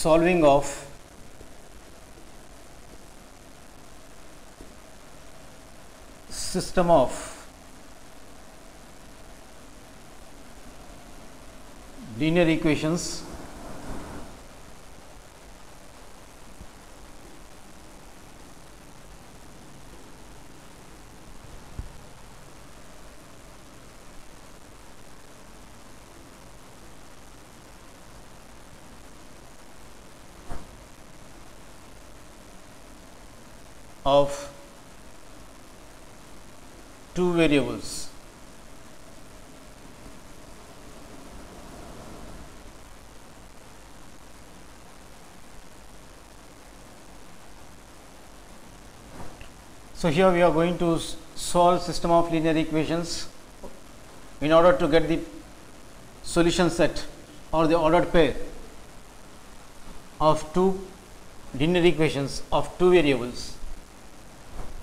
solving of system of linear equations of two variables. So, here we are going to solve system of linear equations. In order to get the solution set or the ordered pair of two linear equations of two variables,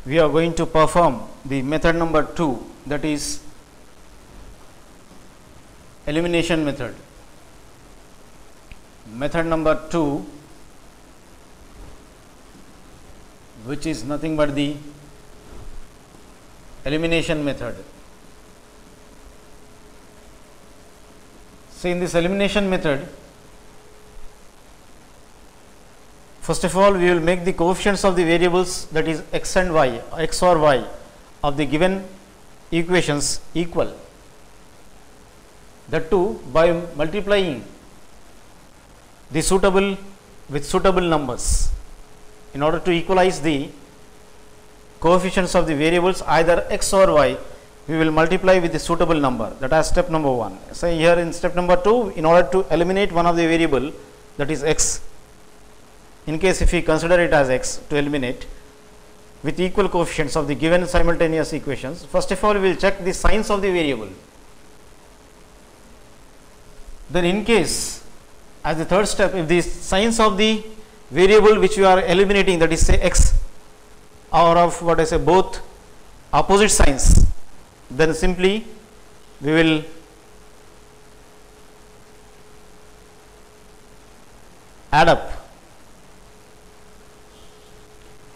we are going to perform the method number 2, that is elimination method. Method number 2, which is nothing but the elimination method. So, in this elimination method, first of all, we will make the coefficients of the variables, that is x and y, x or y of the given equations equal. That too by multiplying the suitable with suitable numbers. In order to equalize the coefficients of the variables either x or y, we will multiply with the suitable number. That is step number 1. So, here in step number 2, in order to eliminate one of the variable, that is x, in case if we consider it as x, to eliminate with equal coefficients of the given simultaneous equations, first of all we will check the signs of the variable. Then in case, as the third step, if the signs of the variable which we are eliminating, that is say x, or of what I say both opposite signs, then simply we will add up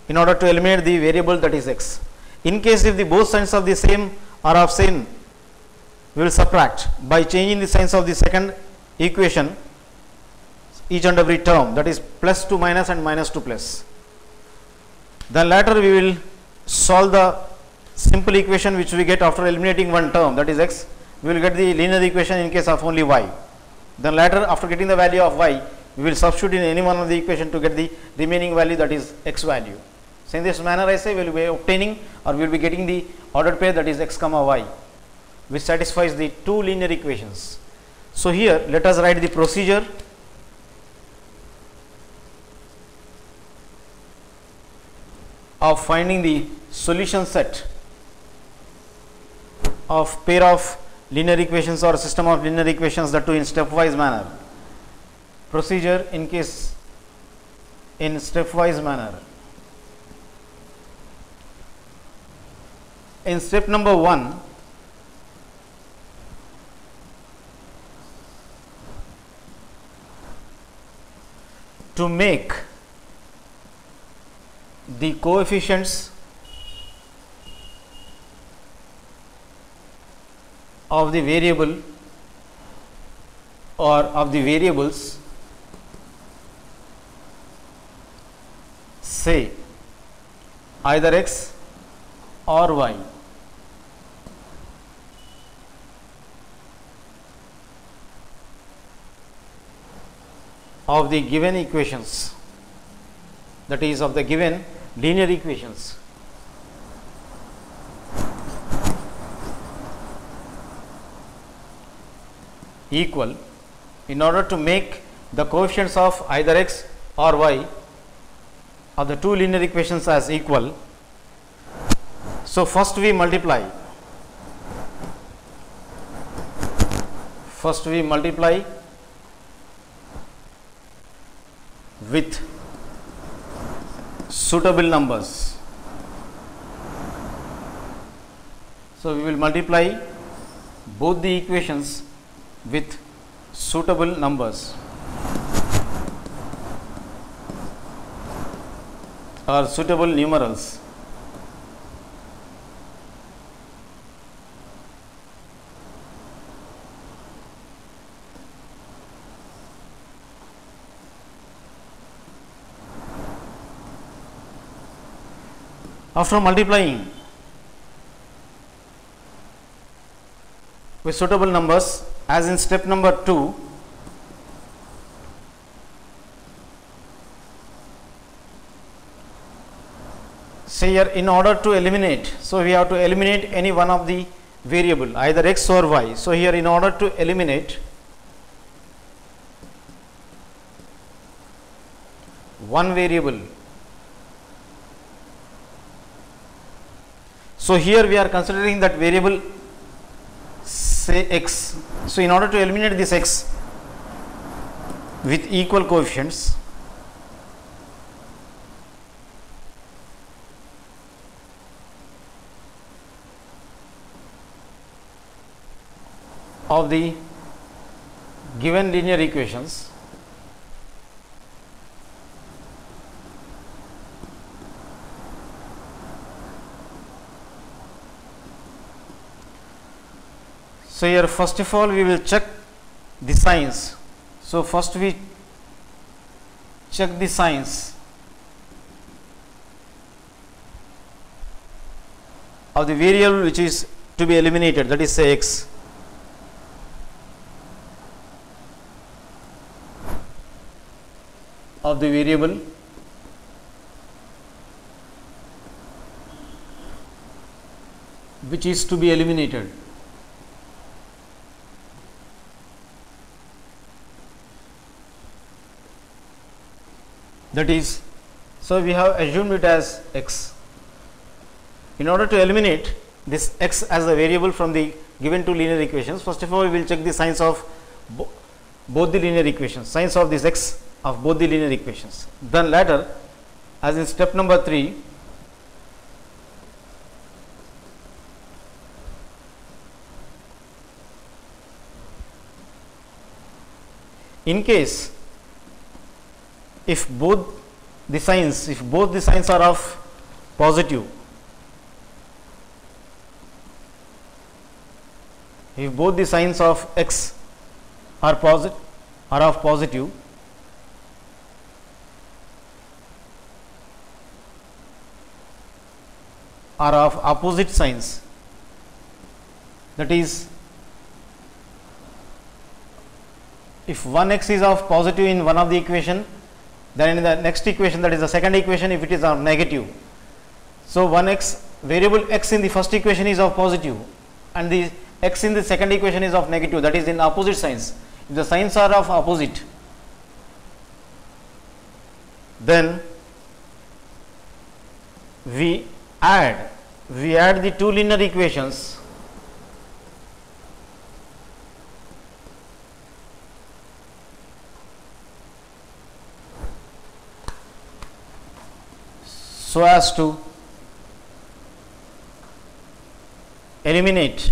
in order to eliminate the variable, that is x. In case if the both signs of the same are of same, we will subtract by changing the signs of the second equation each and every term, that is plus to minus and minus to plus. Then later we will solve the simple equation which we get after eliminating one term, that is x. We will get the linear equation in case of only y. Then later, after getting the value of y, we will substitute in any one of the equation to get the remaining value, that is x value. So, in this manner I say we will be obtaining or we will be getting the ordered pair, that is x comma y, which satisfies the two linear equations. So, here let us write the procedure of finding the solution set of pair of linear equations or system of linear equations, that too in stepwise manner. Procedure in case in stepwise manner. In step number 1, to make the coefficients of the variable or of the variables, say either x or y, of the given equations, that is of the given linear equations, equal, in order to make the coefficients of either x or y of the two linear equations as equal. So, first we multiply with suitable numbers. So, we will multiply both the equations with suitable numbers. or suitable numerals. After multiplying with suitable numbers, as in step number 2, say here in order to eliminate, so we have to eliminate any one of the variable, either x or y. So here in order to eliminate one variable, so here we are considering that variable say x. So in order to eliminate this x with equal coefficients, of the given linear equations, so here first of all we will check the signs. So first we check the signs of the variable which is to be eliminated, that is say x. Of the variable which is to be eliminated. That is, so we have assumed it as x. In order to eliminate this x as a variable from the given two linear equations, first of all we will check the signs of both the linear equations, signs of this x of both the linear equations. Then later, as in step number 3, in case if both the signs are of positive, if both the signs of x are of positive, are of opposite signs, that is, if one x is of positive in one of the equation, then in the next equation, that is the second equation, if it is of negative. So one x, variable x in the first equation is of positive and the x in the second equation is of negative, that is in opposite signs. If the signs are of opposite, then we add the two linear equations so as to eliminate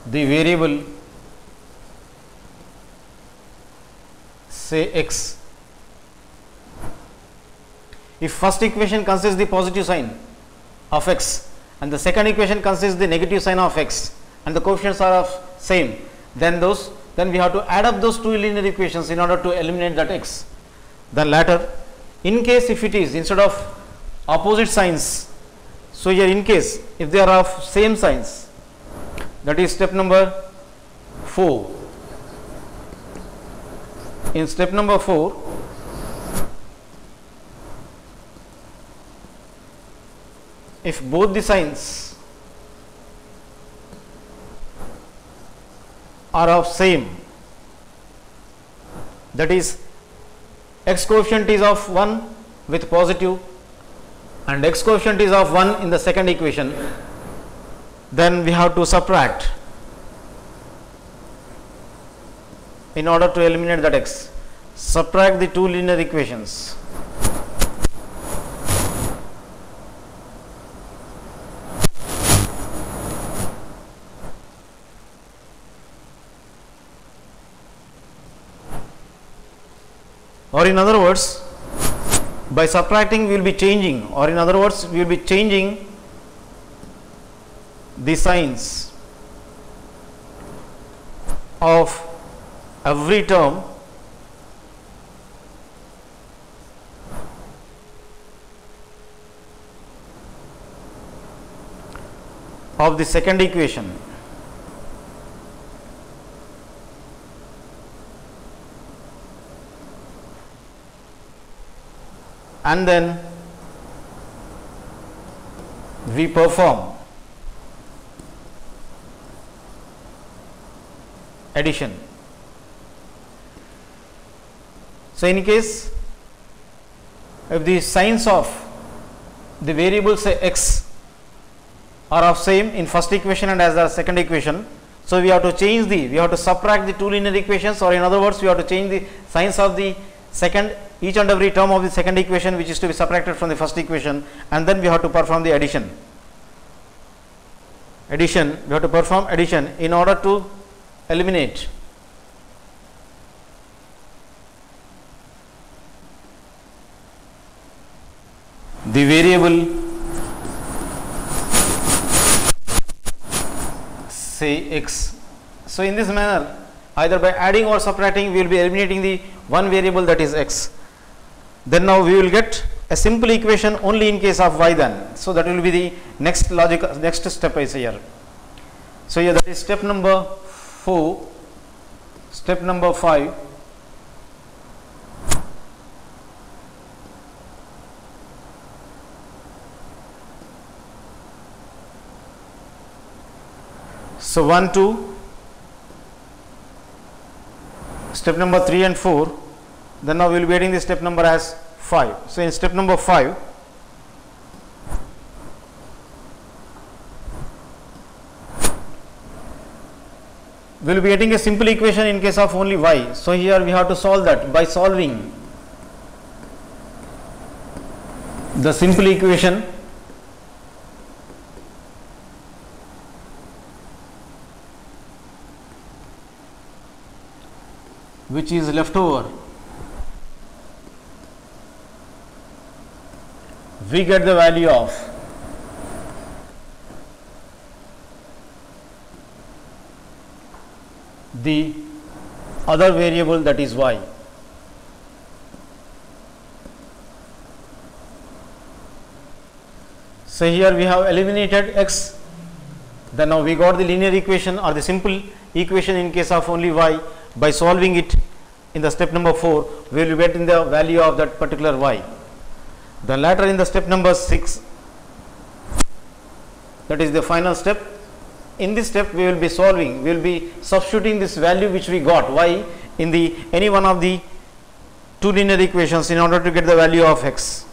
the variable say x. If first equation consists the positive sign of x and the second equation consists the negative sign of x and the coefficients are of same, then we have to add up those two linear equations in order to eliminate that x. Then later, in case if it is instead of opposite signs, so here in case if they are of same signs, that is step number 4. In step number 4, if both the signs are of same, that is x coefficient is of 1 with positive and x coefficient is of 1 in the second equation, then we have to subtract in order to eliminate that x. Subtract the two linear equations. Or in other words, By subtracting we will be changing, or in other words we will be changing the signs of every term of the second equation. And then we perform addition. So, in case if the signs of the variables say x are of same in first equation and as the second equation, so we have to subtract the two linear equations, or in other words we have to change the signs of the second, each and every term of the second equation which is to be subtracted from the first equation, and then we have to perform the addition. We have to perform addition in order to eliminate the variable say x. So, in this manner, either by adding or subtracting we will be eliminating the one variable, that is x. Then now we will get a simple equation only in case of y then. So, that will be the next step is here. So, here that is step number 4, step number 5. So, 1, 2, step number 3 and 4, then now we will be getting the step number as 5. So, in step number 5, we will be getting a simple equation in case of only y. So, here we have to solve that by solving the simple equation which is left over. We get the value of the other variable, that is y. So, here we have eliminated x, then now we got the linear equation or the simple equation in case of only y. By solving it in the step number 4, we will be getting the value of that particular y. Then later in the step number 6, that is the final step. In this step we will be solving, we will be substituting this value which we got y in the any one of the two linear equations in order to get the value of x.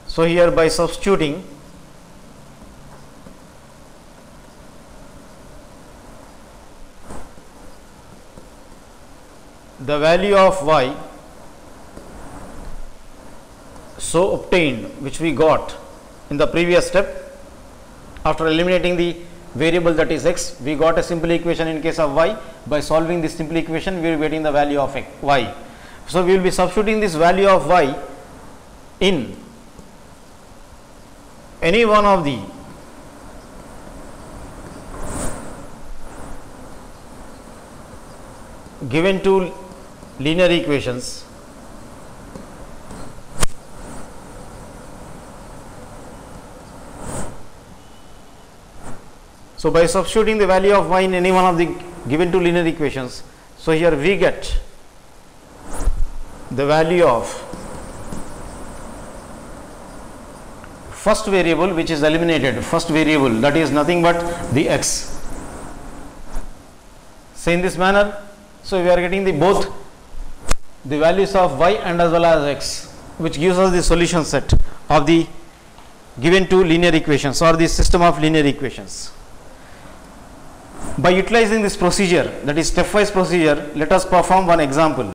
So, here by substituting the value of y so obtained, which we got in the previous step, after eliminating the variable that is x, we got a simple equation in case of y. By solving this simple equation, we will be getting the value of y. So, we will be substituting this value of y in any one of the given two linear equations. So, by substituting the value of y in any one of the given two linear equations, so here we get the value of first variable which is eliminated, first variable, that is nothing but the x. So, in this manner, so we are getting the both the values of y and as well as x, which gives us the solution set of the given two linear equations or the system of linear equations. By utilizing this procedure, that is stepwise procedure, let us perform one example.